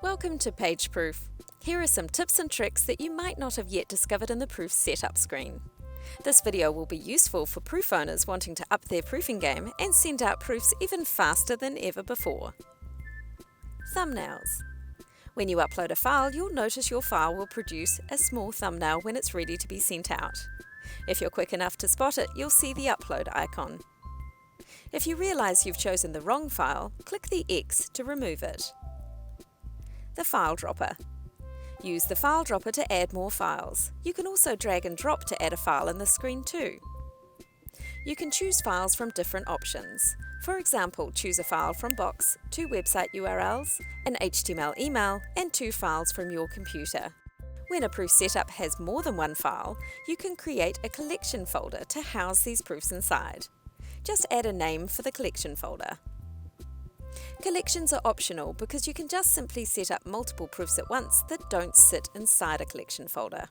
Welcome to PageProof. Here are some tips and tricks that you might not have yet discovered in the Proof setup screen. This video will be useful for proof owners wanting to up their proofing game and send out proofs even faster than ever before. Thumbnails. When you upload a file, you'll notice your file will produce a small thumbnail when it's ready to be sent out. If you're quick enough to spot it, you'll see the upload icon. If you realize you've chosen the wrong file, click the X to remove it. The file dropper. Use the file dropper to add more files. You can also drag and drop to add a file in the screen too. You can choose files from different options. For example, choose a file from Box, 2 website URLs, an HTML email, and 2 files from your computer. When a proof setup has more than one file, you can create a collection folder to house these proofs inside. Just add a name for the collection folder. Collections are optional because you can just simply set up multiple proofs at once that don't sit inside a collection folder.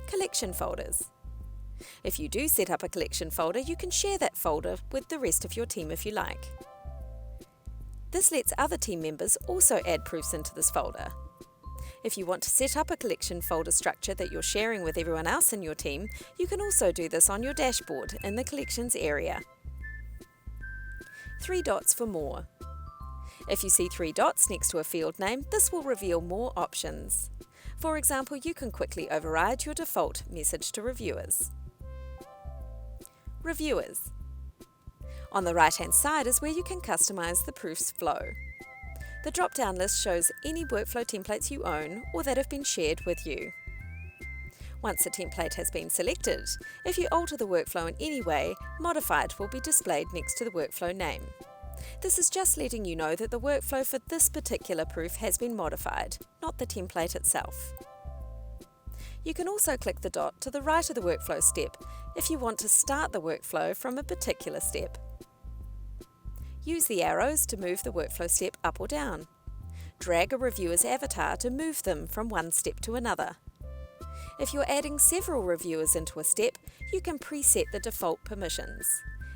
Collection folders. If you do set up a collection folder, you can share that folder with the rest of your team if you like. This lets other team members also add proofs into this folder. If you want to set up a collection folder structure that you're sharing with everyone else in your team, you can also do this on your dashboard in the Collections area. 3 dots for more. If you see 3 dots next to a field name, this will reveal more options. For example, you can quickly override your default message to reviewers. Reviewers. On the right-hand side is where you can customize the proof's flow. The drop-down list shows any workflow templates you own or that have been shared with you. Once a template has been selected, if you alter the workflow in any way, Modified will be displayed next to the workflow name. This is just letting you know that the workflow for this particular proof has been modified, not the template itself. You can also click the dot to the right of the workflow step if you want to start the workflow from a particular step. Use the arrows to move the workflow step up or down. Drag a reviewer's avatar to move them from one step to another. If you're adding several reviewers into a step, you can preset the default permissions.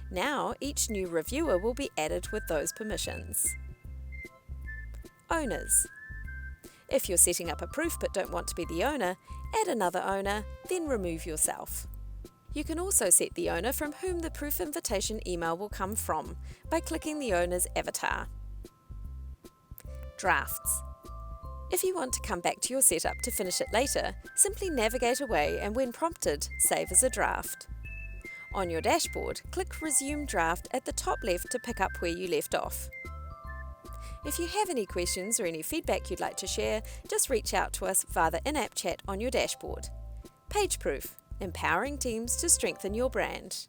Now, each new reviewer will be added with those permissions. Owners. If you're setting up a proof but don't want to be the owner, add another owner, then remove yourself. You can also set the owner from whom the proof invitation email will come from by clicking the owner's avatar. Drafts. If you want to come back to your setup to finish it later, simply navigate away and when prompted, save as a draft. On your dashboard, click Resume Draft at the top left to pick up where you left off. If you have any questions or any feedback you'd like to share, just reach out to us via the in-app chat on your dashboard. PageProof, empowering teams to strengthen your brand.